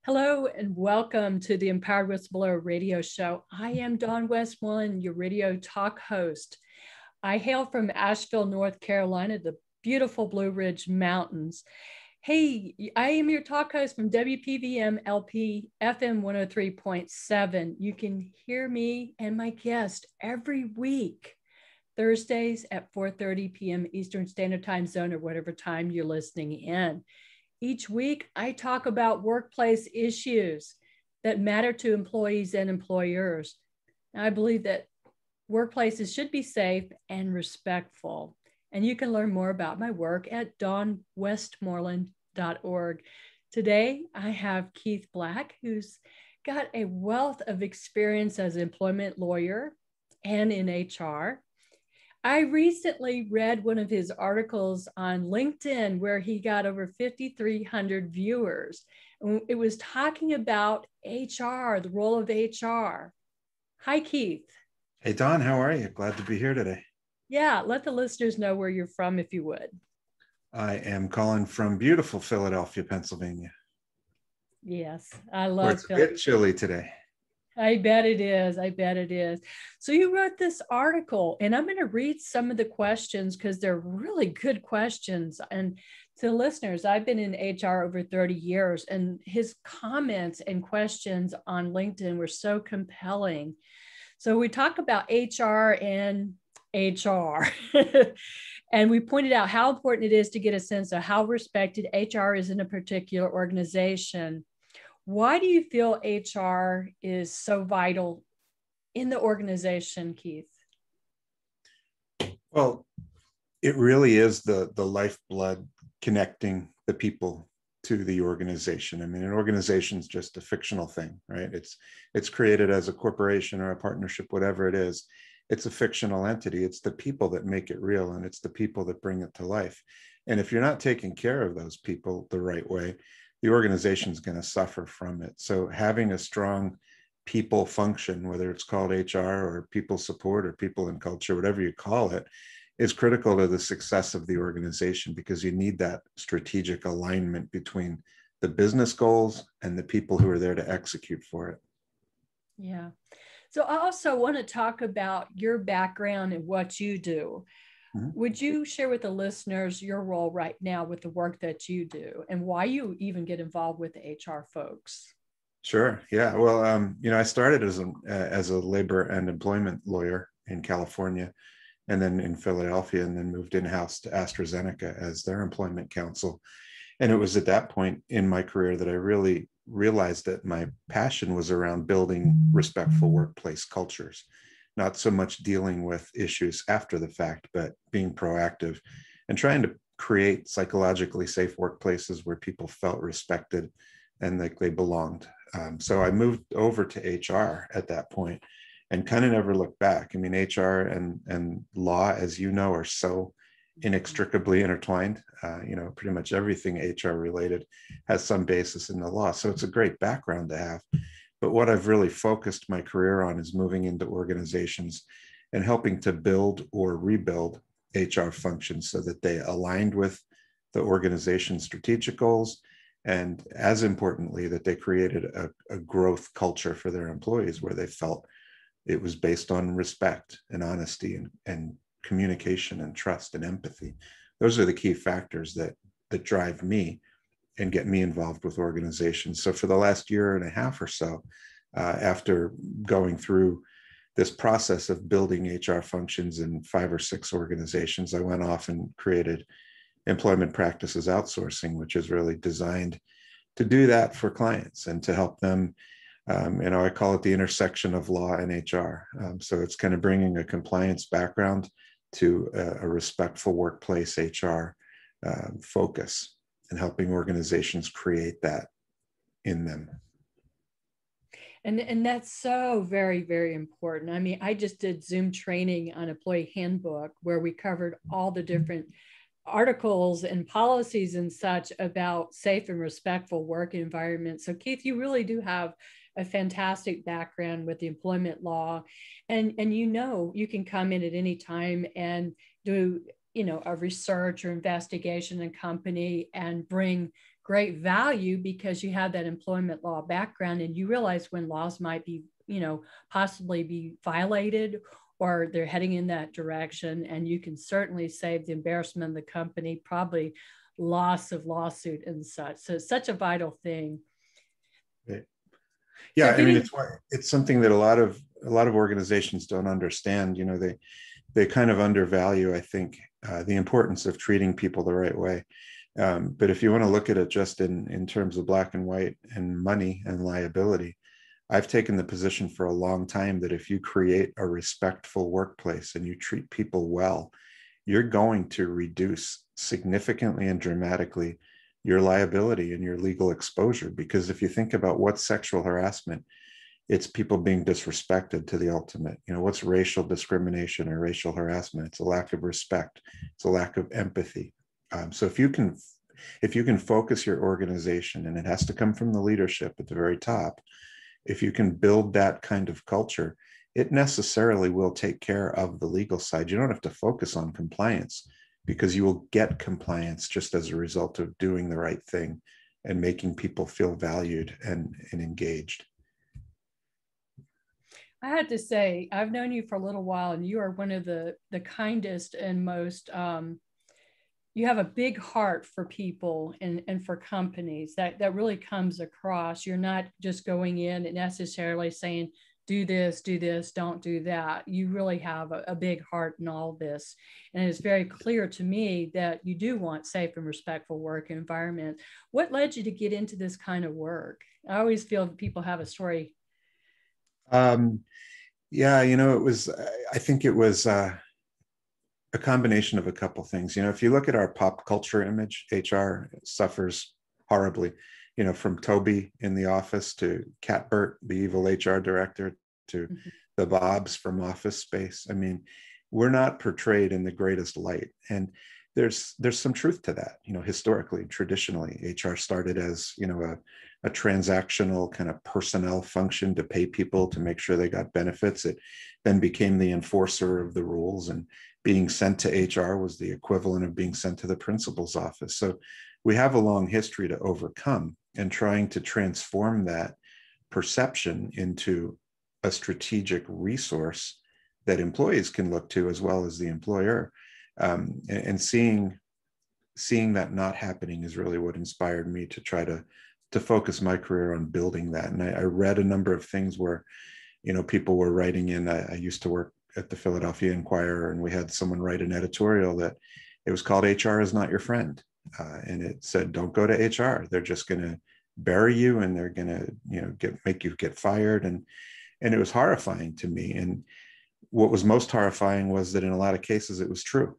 Hello and welcome to the Empowered Whistleblower Radio Show. I am Dawn Westmoreland, your radio talk host. I hail from Asheville, North Carolina, the beautiful Blue Ridge Mountains. Hey, I am your talk host from WPVM LP FM 103.7. You can hear me and my guest every week, Thursdays at 4:30 p.m. Eastern Standard Time Zone or whatever time you're listening in. Each week, I talk about workplace issues that matter to employees and employers. Now, I believe that workplaces should be safe and respectful. And you can learn more about my work at dawnwestmoreland.org. Today, I have Keith Black, who's got a wealth of experience as an employment lawyer and in HR. I recently read one of his articles on LinkedIn where he got over 5,300 viewers. It was talking about HR, the role of HR. Hi, Keith. Hey, Don, how are you? Glad to be here today. Yeah, let the listeners know where you're from if you would. I am calling from beautiful Philadelphia, Pennsylvania. Yes, I love It's a bit chilly today. I bet it is. I bet it is. So you wrote this article, and I'm going to read some of the questions because they're really good questions. And to listeners, I've been in HR over 30 years, and his comments and questions on LinkedIn were so compelling. So we talk about HR and HR. And we pointed out how important it is to get a sense of how respected HR is in a particular organization. Why do you feel HR is so vital in the organization, Keith? Well, it really is the lifeblood connecting the people to the organization. I mean, an organization is just a fictional thing, right? It's created as a corporation or a partnership, whatever it is. It's a fictional entity. It's the people that make it real, and it's the people that bring it to life. And if you're not taking care of those people the right way, the organization is going to suffer from it. So having a strong people function, whether it's called HR or people support or people in culture, whatever you call it, is critical to the success of the organization, because you need that strategic alignment between the business goals and the people who are there to execute for it. Yeah. So I also want to talk about your background and what you do. Mm-hmm. Would you share with the listeners your role right now with the work that you do and why you even get involved with the HR folks? Sure. Yeah. Well, I started as a labor and employment lawyer in California, and then in Philadelphia, and then moved in-house to AstraZeneca as their employment counsel. And it was at that point in my career that I really realized that my passion was around building respectful workplace cultures, not so much dealing with issues after the fact, but being proactive and trying to create psychologically safe workplaces where people felt respected and like they belonged. So I moved over to HR at that point and kind of never looked back. I mean, HR and law, as you know, are so inextricably intertwined. Pretty much everything HR related has some basis in the law. So it's a great background to have. But what I've really focused my career on is moving into organizations and helping to build or rebuild HR functions so that they aligned with the organization's strategic goals. And as importantly, that they created a growth culture for their employees where they felt it was based on respect and honesty and communication and trust and empathy. Those are the key factors that drive me and get me involved with organizations. So for the last year and a half or so, after going through this process of building HR functions in 5 or 6 organizations, I went off and created Employment Practices Outsourcing, which is really designed to do that for clients and to help them. I call it the intersection of law and HR. So it's kind of bringing a compliance background to a respectful workplace HR focus and helping organizations create that in them. And that's so very, very important. I mean, I just did Zoom training on employee handbook where we covered all the different articles and policies and such about safe and respectful work environments. So Keith, you really do have a fantastic background with the employment law, and you can come in at any time and do a research or investigation in a company and bring great value because you have that employment law background and you realize when laws might be, possibly be violated or they're heading in that direction. And you can certainly save the embarrassment of the company, probably loss of lawsuit and such. So it's such a vital thing. Right. Yeah, I mean, it's something that a lot of organizations don't understand. They kind of undervalue, I think, the importance of treating people the right way. But if you want to look at it just in terms of black and white and money and liability, I've taken the position for a long time that if you create a respectful workplace and you treat people well, you're going to reduce significantly and dramatically your liability and your legal exposure. Because if you think about what's sexual harassment, it's people being disrespected to the ultimate. What's racial discrimination or racial harassment? It's a lack of respect. It's a lack of empathy. So if you can focus your organization, and it has to come from the leadership at the very top, if you can build that kind of culture, it necessarily will take care of the legal side. You don't have to focus on compliance because you will get compliance just as a result of doing the right thing and making people feel valued and engaged. I had to say, I've known you for a little while, and you are one of the kindest and most, you have a big heart for people and for companies that really comes across. You're not just going in and necessarily saying, do this, don't do that. You really have a big heart in all this. And it's very clear to me that you do want safe and respectful work environment. What led you to get into this kind of work? I always feel that people have a story. Yeah, I think it was a combination of a couple things. If you look at our pop culture image, HR suffers horribly, from Toby in The Office to Catbert, the evil HR director, to the Bobs from Office Space. I mean, we're not portrayed in the greatest light. And there's some truth to that. Historically, traditionally, HR started as, a transactional kind of personnel function to pay people to make sure they got benefits. It then became the enforcer of the rules, and being sent to HR was the equivalent of being sent to the principal's office. So we have a long history to overcome, and trying to transform that perception into a strategic resource that employees can look to as well as the employer. And seeing that not happening is really what inspired me to try to focus my career on building that. And I read a number of things where, people were writing in. I used to work at the Philadelphia Inquirer, and we had someone write an editorial that it was called HR is Not Your Friend. And it said, don't go to HR. They're just going to bury you, and they're going to, make you get fired. And it was horrifying to me. And what was most horrifying was that in a lot of cases it was true,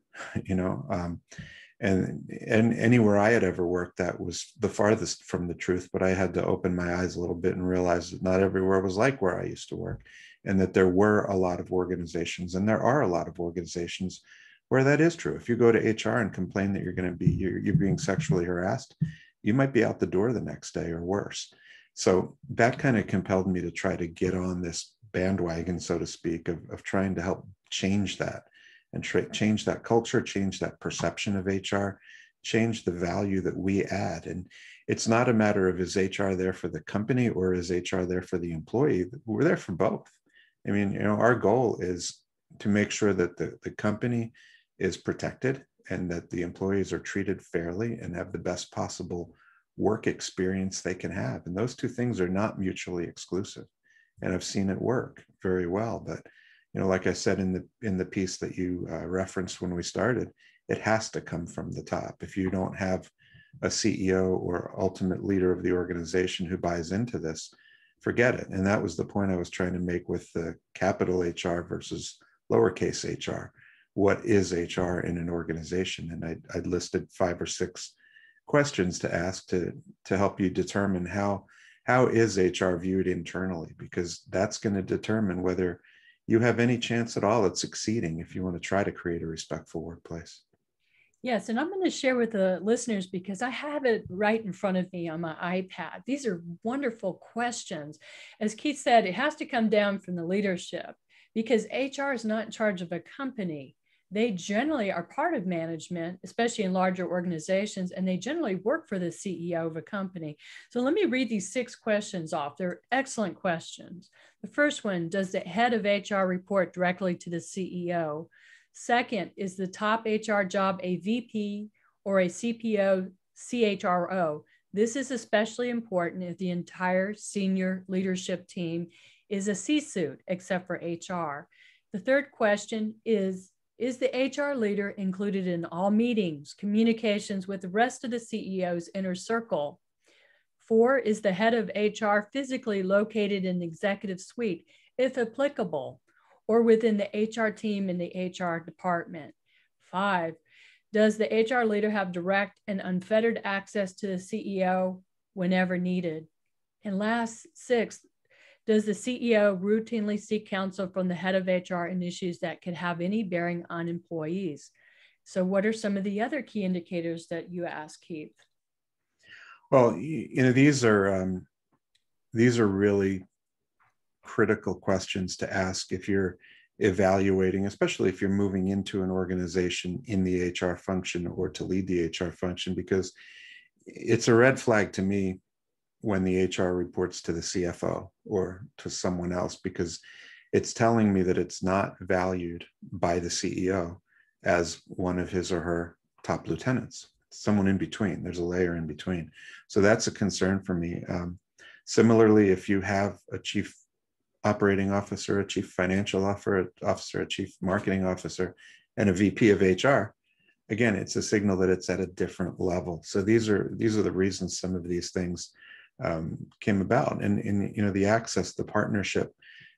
and anywhere I had ever worked, that was the farthest from the truth. But I had to open my eyes a little bit and realize that not everywhere was like where I used to work, and that there were a lot of organizations, and there are a lot of organizations where that is true. If you go to HR and complain that you're being sexually harassed, you might be out the door the next day or worse. So that kind of compelled me to try to get on this bandwagon, so to speak, of trying to help change that and change that culture, change that perception of HR, change the value that we add. And it's not a matter of, is HR there for the company or is HR there for the employee? We're there for both. I mean, our goal is to make sure that the company is protected and that the employees are treated fairly and have the best possible work experience they can have. And those two things are not mutually exclusive. And I've seen it work very well. But like I said in the piece that you referenced when we started, it has to come from the top. If you don't have a CEO or ultimate leader of the organization who buys into this, forget it. And that was the point I was trying to make with the capital HR versus lowercase HR. What is HR in an organization? And I listed 5 or 6 questions to ask to help you determine how is HR viewed internally, because that's going to determine whether you have any chance at all at succeeding if you want to try to create a respectful workplace. Yes, and I'm going to share with the listeners because I have it right in front of me on my iPad. These are wonderful questions. As Keith said, it has to come down from the leadership because HR is not in charge of a company. they generally are part of management, especially in larger organizations, and they generally work for the CEO of a company. So let me read these 6 questions off. They're excellent questions. The first one, does the head of HR report directly to the CEO? Second, is the top HR job a VP or a CPO, CHRO? This is especially important if the entire senior leadership team is a C-suite, except for HR. The third question is the HR leader included in all meetings, communications with the rest of the CEO's inner circle? 4, is the head of HR physically located in the executive suite, if applicable, or within the HR team in the HR department? 5, does the HR leader have direct and unfettered access to the CEO whenever needed? And last, 6, does the CEO routinely seek counsel from the head of HR in issues that could have any bearing on employees? So what are some of the other key indicators that you ask, Keith? Well, these are really critical questions to ask if you're evaluating, especially if you're moving into an organization in the HR function or to lead the HR function, because it's a red flag to me when the HR reports to the CFO or to someone else, because it's telling me that it's not valued by the CEO as one of his or her top lieutenants, someone in between. There's a layer in between. So that's a concern for me. Similarly, if you have a chief operating officer, a chief financial officer, a chief marketing officer, and a VP of HR, again, it's a signal that it's at a different level. So these are the reasons some of these things came about. And the access, the partnership,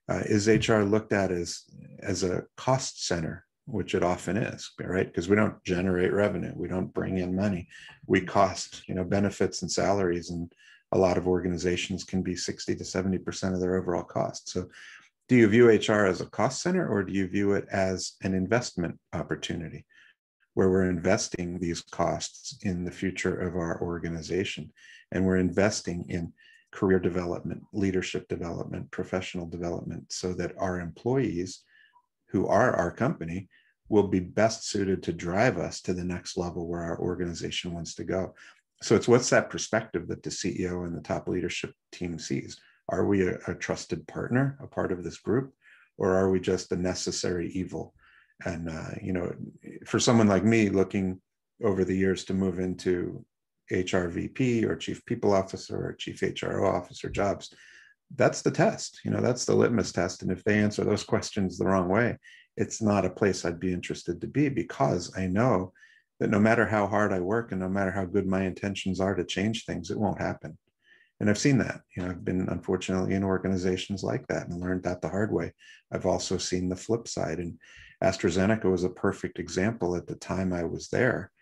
is HR looked at as a cost center, which it often is, right? Because we don't generate revenue, we don't bring in money, we cost, benefits and salaries, and a lot of organizations can be 60 to 70% of their overall cost. So do you view HR as a cost center, or do you view it as an investment opportunity where we're investing these costs in the future of our organization, and we're investing in career development, leadership development, professional development, so that our employees who are our company will be best suited to drive us to the next level where our organization wants to go. So it's what's that perspective that the CEO and the top leadership team sees? Are we a trusted partner, a part of this group, or are we just a necessary evil? And, for someone like me looking over the years to move into HR VP or chief people officer or chief HRO officer jobs, that's the test, that's the litmus test. And if they answer those questions the wrong way, it's not a place I'd be interested to be, because I know that no matter how hard I work and no matter how good my intentions are to change things, it won't happen. And I've seen that. I've been unfortunately in organizations like that and learned that the hard way. I've also seen the flip side. And AstraZeneca was a perfect example. At the time I was there,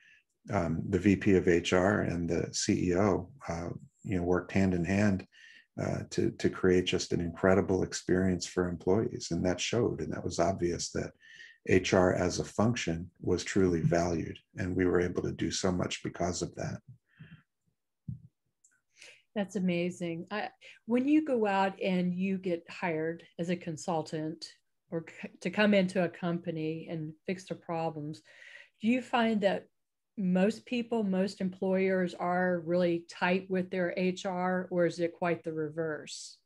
the VP of HR and the CEO, worked hand in hand to create just an incredible experience for employees. And that showed, and that was obvious that HR as a function was truly valued. And we were able to do so much because of that. That's amazing. When you go out and you get hired as a consultant or to come into a company and fix their problems, do you find that most employers are really tight with their HR, or is it quite the reverse?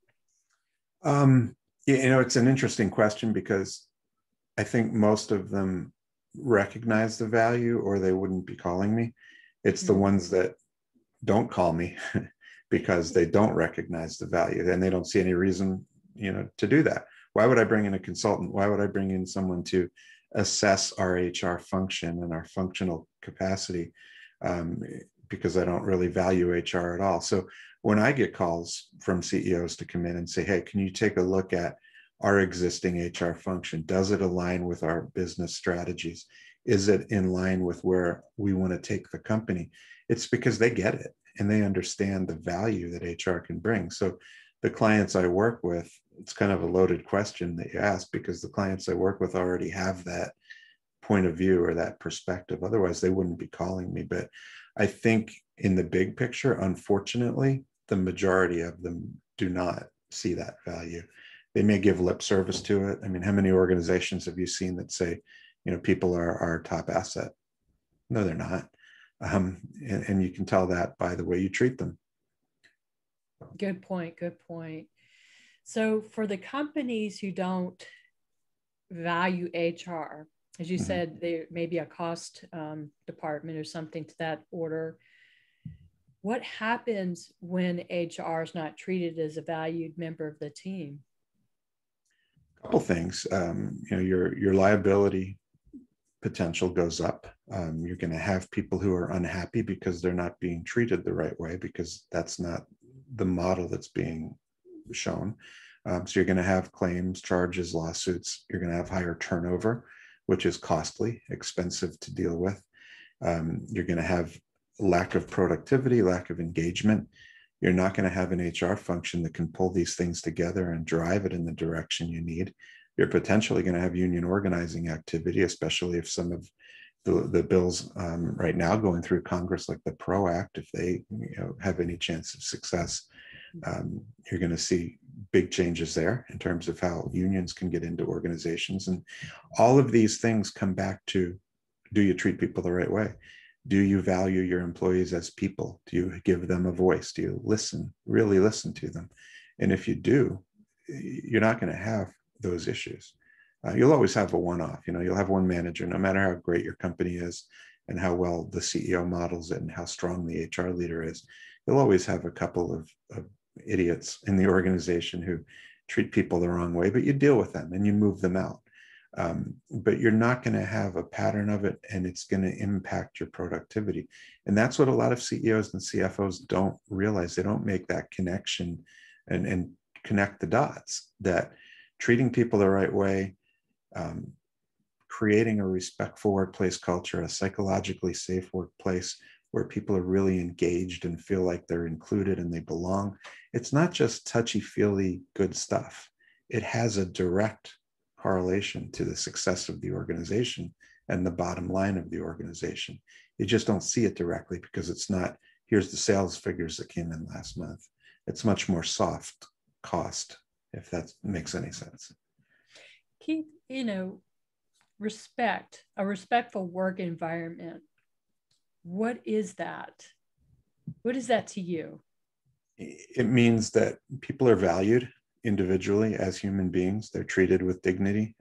It's an interesting question, because I think most of them recognize the value, or they wouldn't be calling me. It's the ones that don't call me because they don't recognize the value, and they don't see any reason, to do that. Why would I bring in a consultant? Why would I bring in someone to assess our HR function and our functional capacity? Because I don't really value HR at all. So when I get calls from CEOs to come in and say, hey, can you take a look at our existing HR function? Does it align with our business strategies? Is it in line with where we want to take the company? It's because they get it and they understand the value that HR can bring. So the clients I work with, it's kind of a loaded question that you ask, because the clients I work with already have that point of view or that perspective. Otherwise, they wouldn't be calling me. But I think in the big picture, unfortunately, the majority of them do not see that value. They may give lip service to it. I mean, how many organizations have you seen that say, People are our top asset. No, they're not. And you can tell that by the way you treat them. Good point. Good point. So for the companies who don't value HR, as you said, there may be a cost department or something to that order. What happens when HR is not treated as a valued member of the team? A couple things. Your liability potential goes up. You're going to have people who are unhappy because they're not being treated the right way, because that's not the model that's being shown. So you're going to have claims, charges, lawsuits. You're going to have higher turnover, which is costly, expensive to deal with. You're going to have lack of productivity, lack of engagement. You're not going to have an HR function that can pull these things together and drive it in the direction you need. You're potentially going to have union organizing activity, especially if some of the bills right now going through Congress, like the PRO Act, if they have any chance of success, you're going to see big changes there in terms of how unions can get into organizations. And all of these things come back to, do you treat people the right way? Do you value your employees as people? Do you give them a voice? Do you listen, really listen to them? And if you do, you're not going to have those issues. You'll always have a one-off. You'll have one manager, no matter how great your company is and how well the CEO models it and how strong the HR leader is. You'll always have a couple of idiots in the organization who treat people the wrong way, but you deal with them and you move them out. But you're not going to have a pattern of it, and it's going to impact your productivity. And that's what a lot of CEOs and CFOs don't realize. They don't make that connection and connect the dots, that treating people the right way, creating a respectful workplace culture, a psychologically safe workplace where people are really engaged and feel like they're included and they belong. It's not just touchy-feely good stuff. It has a direct correlation to the success of the organization and the bottom line of the organization. You just don't see it directly because it's not, here's the sales figures that came in last month. It's much more soft cost, if that makes any sense. Keith, respect, a respectful work environment. What is that? What is that to you? It means that people are valued individually as human beings. They're treated with dignity.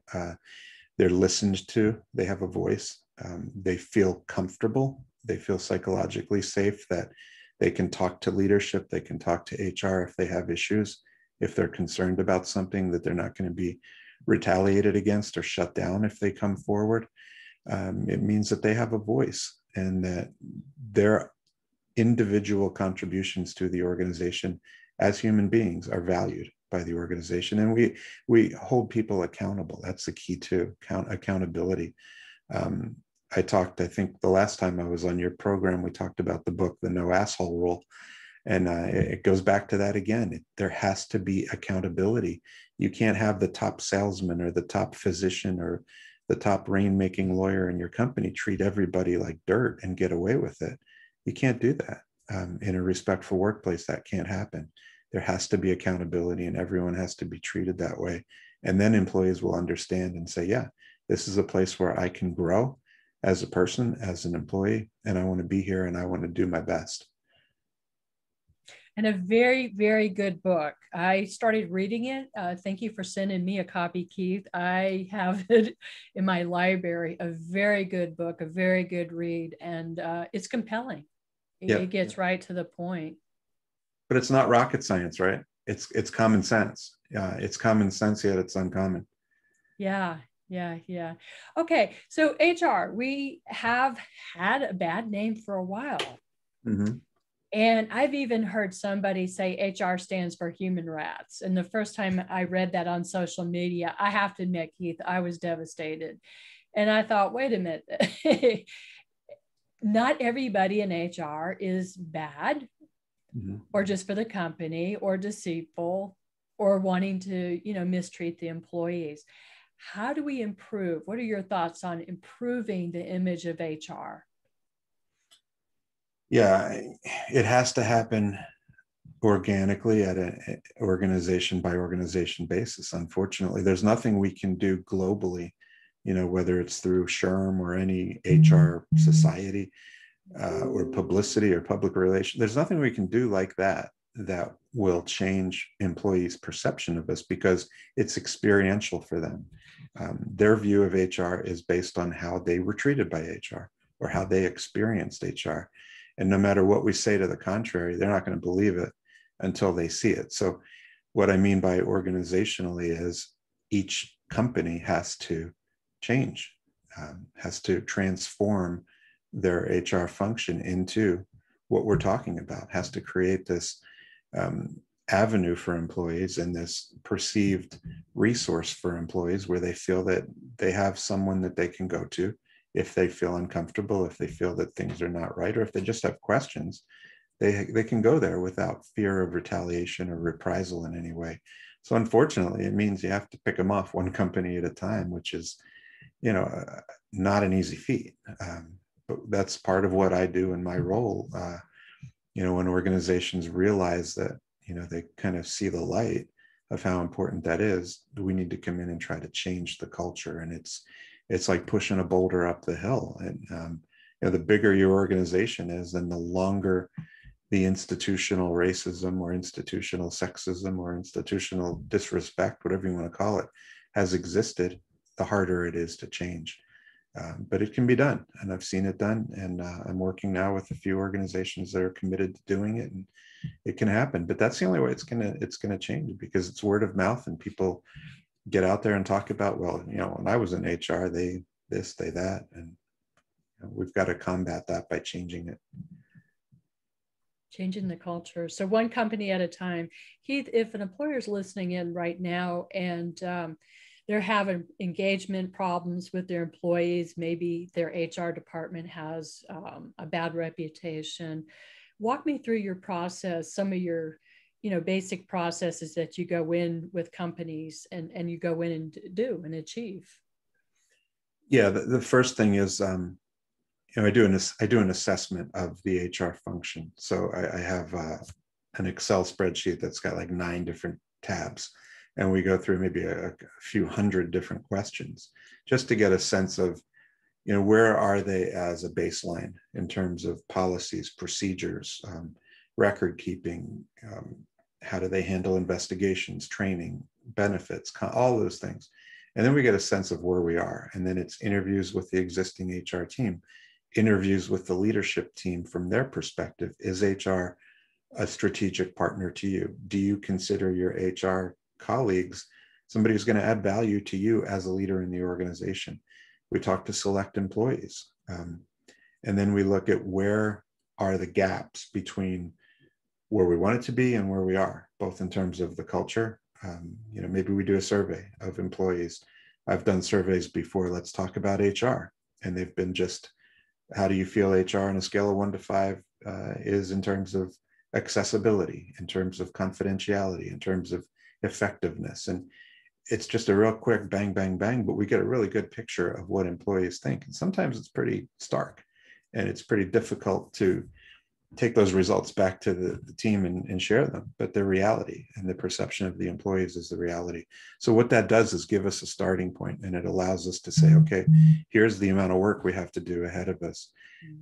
They're listened to. They have a voice. They feel comfortable. They feel psychologically safe that they can talk to leadership. They can talk to HR if they have issues. If they're concerned about something, that they're not going to be retaliated against or shut down if they come forward. It means that they have a voice and that their individual contributions to the organization as human beings are valued by the organization. And we hold people accountable. That's the key too, accountability. I think the last time I was on your program, we talked about the book, The No Asshole Rule. And it goes back to that again. There has to be accountability. You can't have the top salesman or the top physician or the top rainmaking lawyer in your company treat everybody like dirt and get away with it. You can't do that. In a respectful workplace, that can't happen. There has to be accountability and everyone has to be treated that way. And then employees will understand and say, yeah, this is a place where I can grow as a person, as an employee, and I want to be here and I want to do my best. And a very, very good book. I started reading it. Thank you for sending me a copy, Keith. I have it in my library. A very good book, a very good read, and it's compelling. It gets right to the point. But it's not rocket science, right? It's common sense. It's common sense, yet it's uncommon. Yeah. Okay, so HR, we have had a bad name for a while. Mm-hmm. And I've even heard somebody say HR stands for human rats. And the first time I read that on social media, I have to admit, Keith, I was devastated. And I thought, wait a minute, not everybody in HR is bad, mm-hmm. or just for the company or deceitful or wanting to, mistreat the employees. How do we improve? What are your thoughts on improving the image of HR? Yeah, it has to happen organically at an organization by organization basis. Unfortunately, there's nothing we can do globally whether it's through SHRM or any HR society, or publicity or public relations. There's nothing we can do like that will change employees' perception of us, because it's experiential for them. Their view of HR is based on how they were treated by HR or how they experienced HR. And no matter what we say to the contrary, they're not going to believe it until they see it. So what I mean by organizationally is each company has to change, has to transform their HR function into what we're talking about, has to create this avenue for employees and this perceived resource for employees where they feel that they have someone that they can go to if they feel uncomfortable, if they feel that things are not right, or if they just have questions. They can go there without fear of retaliation or reprisal in any way. So unfortunately, it means you have to pick them off one company at a time, which is, not an easy feat. But that's part of what I do in my role. When organizations realize that, they kind of see the light of how important that is, we need to come in and try to change the culture. And it's like pushing a boulder up the hill. And the bigger your organization is, then the longer the institutional racism or institutional sexism or institutional disrespect, whatever you want to call it, has existed, the harder it is to change. But it can be done, and I've seen it done. And I'm working now with a few organizations that are committed to doing it, and it can happen. But that's the only way it's gonna change, because it's word of mouth, and people get out there and talk about, well, when I was in HR, they this, they that, and we've got to combat that by changing it. Changing the culture. So one company at a time. Heath, if an employer is listening in right now and they're having engagement problems with their employees, maybe their HR department has a bad reputation, walk me through your process, some of your basic processes that you go in with companies and you go in and do and achieve. Yeah, the first thing is I do an assessment of the HR function. So I have an Excel spreadsheet that's got like 9 different tabs, and we go through maybe a few hundred different questions just to get a sense of, where are they as a baseline in terms of policies, procedures, record keeping, how do they handle investigations, training, benefits, all those things. And then we get a sense of where we are. And then it's interviews with the existing HR team, interviews with the leadership team from their perspective. Is HR a strategic partner to you? Do you consider your HR colleagues somebody who's going to add value to you as a leader in the organization? We talk to select employees. And then we look at where are the gaps between where we want it to be and where we are, both in terms of the culture. Maybe we do a survey of employees. I've done surveys before. Let's talk about HR. And they've been just, how do you feel HR on a scale of 1 to 5 is in terms of accessibility, in terms of confidentiality, in terms of effectiveness? And it's just a real quick bang, bang, bang, but we get a really good picture of what employees think. And sometimes it's pretty stark, and it's pretty difficult to take those results back to the team and share them, but they're reality, and the perception of the employees is the reality. So what that does is give us a starting point, and it allows us to say, okay, here's the amount of work we have to do ahead of us.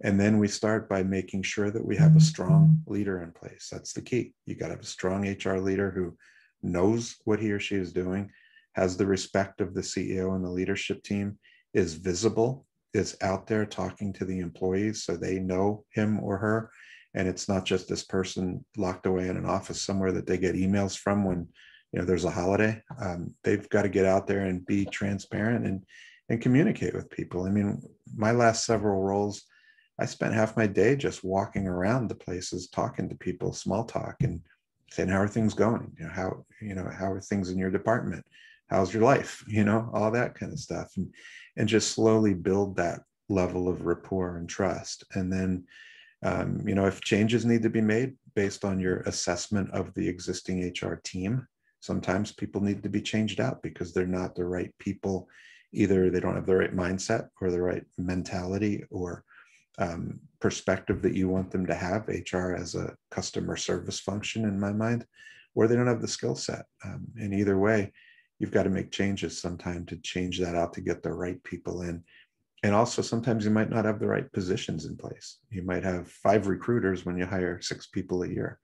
And then we start by making sure that we have a strong leader in place. That's the key. You got to have a strong HR leader who knows what he or she is doing, has the respect of the CEO and the leadership team, is visible, is out there talking to the employees so they know him or her. And it's not just this person locked away in an office somewhere that they get emails from when there's a holiday. They've got to get out there and be transparent and communicate with people. I mean, my last several roles, I spent half my day just walking around the places, talking to people, small talk, and saying, how are things going? How are things in your department? How's your life? All that kind of stuff. And just slowly build that level of rapport and trust. And then if changes need to be made based on your assessment of the existing HR team, sometimes people need to be changed out because they're not the right people. Either they don't have the right mindset or the right mentality or perspective that you want them to have, HR as a customer service function in my mind, or they don't have the skill set. And either way, you've got to make changes sometime to change that out to get the right people in. And also sometimes you might not have the right positions in place. You might have 5 recruiters when you hire 6 people a year.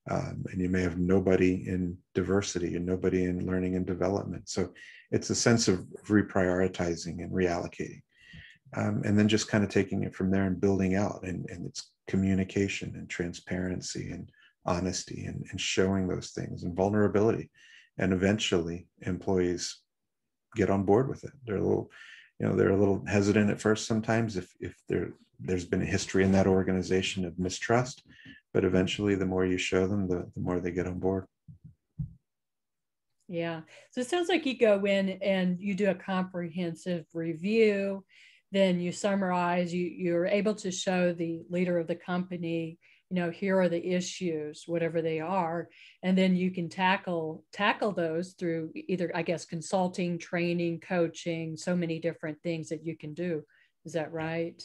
And you may have nobody in diversity and nobody in learning and development. So it's a sense of reprioritizing and reallocating. And then just kind of taking it from there and building out, and it's communication and transparency and honesty and showing those things and vulnerability. And eventually employees get on board with it. They're a little hesitant at first sometimes if there's been a history in that organization of mistrust, but eventually the more you show them, the more they get on board. Yeah. So it sounds like you go in and you do a comprehensive review, then you summarize, you're able to show the leader of the company, here are the issues, whatever they are, and then you can tackle those through either, I guess, consulting, training, coaching, so many different things that you can do. Is that right?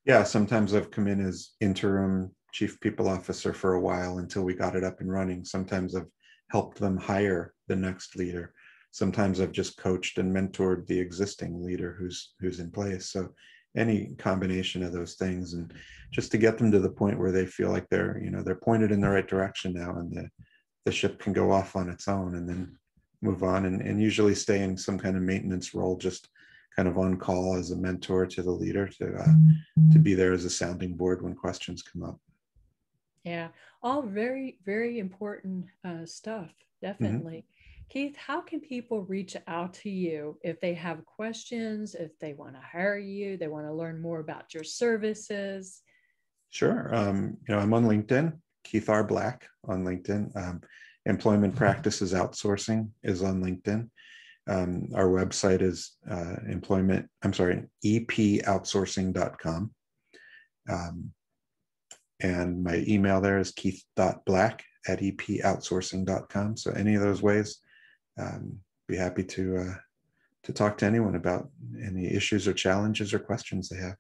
Yeah, sometimes I've come in as interim chief people officer for a while until we got it up and running. Sometimes I've helped them hire the next leader. Sometimes I've just coached and mentored the existing leader who's in place. So any combination of those things, and just to get them to the point where they feel like they're pointed in the right direction now, and the ship can go off on its own, and then move on, and usually stay in some kind of maintenance role, just kind of on call as a mentor to the leader to be there as a sounding board when questions come up. Yeah, all very, very important stuff, definitely. Keith, how can people reach out to you if they have questions, if they want to hire you, they want to learn more about your services? Sure. I'm on LinkedIn, Keith R. Black on LinkedIn. Employment Practices Outsourcing is on LinkedIn. Our website is epoutsourcing.com. And my email there is keith.black@epoutsourcing.com. So any of those ways, be happy to talk to anyone about any issues or challenges or questions they have.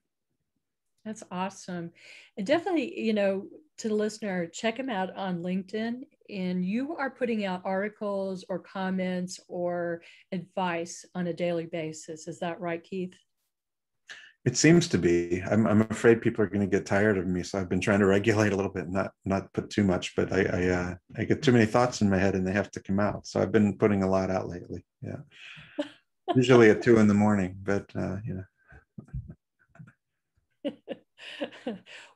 That's awesome. And definitely, to the listener, check him out on LinkedIn. And you are putting out articles or comments or advice on a daily basis. Is that right, Keith? It seems to be. I'm afraid people are going to get tired of me, so I've been trying to regulate a little bit, not put too much. But I get too many thoughts in my head, and they have to come out. So I've been putting a lot out lately. Yeah, usually at 2 a.m, but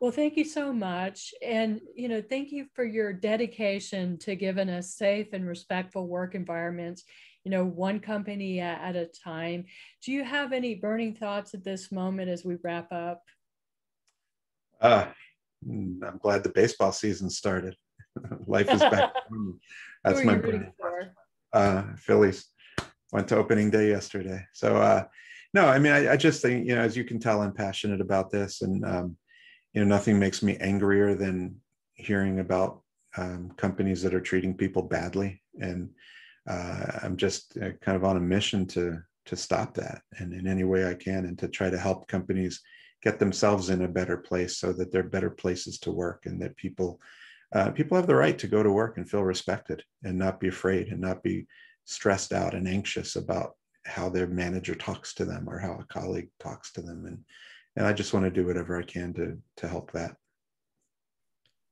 Well, thank you so much. And, thank you for your dedication to giving us safe and respectful work environments, one company at a time. Do you have any burning thoughts at this moment as we wrap up? I'm glad the baseball season started. Life is back. That's my burning thought. Phillies went to opening day yesterday. So, no, I mean, I just think, as you can tell, I'm passionate about this, and, nothing makes me angrier than hearing about companies that are treating people badly. And I'm just kind of on a mission to stop that, and in any way I can, and to try to help companies get themselves in a better place so that they're better places to work, and that people have the right to go to work and feel respected and not be afraid and not be stressed out and anxious about how their manager talks to them or how a colleague talks to them. And I just want to do whatever I can to help that.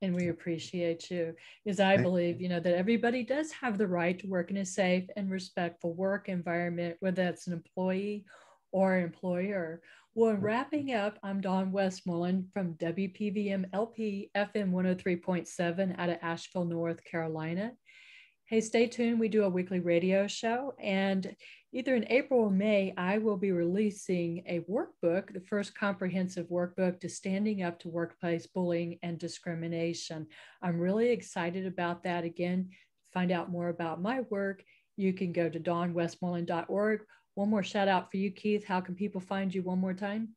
And we appreciate you, because I believe, that everybody does have the right to work in a safe and respectful work environment, whether that's an employee or employer. Well, wrapping up, I'm Dawn Westmoreland from WPVM LP FM 103.7 out of Asheville, North Carolina. Hey, stay tuned. We do a weekly radio show, and either in April or May, I will be releasing a workbook, the first comprehensive workbook to standing up to workplace bullying and discrimination. I'm really excited about that. Again, to find out more about my work, you can go to dawnwestmoreland.org. One more shout out for you, Keith. How can people find you one more time?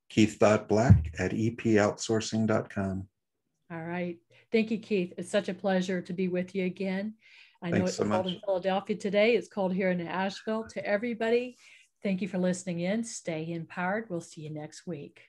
Keith.black@epoutsourcing.com. All right. Thank you, Keith. It's such a pleasure to be with you again. I know it's cold in Philadelphia today. It's cold here in Asheville. To everybody, thank you for listening in. Stay empowered. We'll see you next week.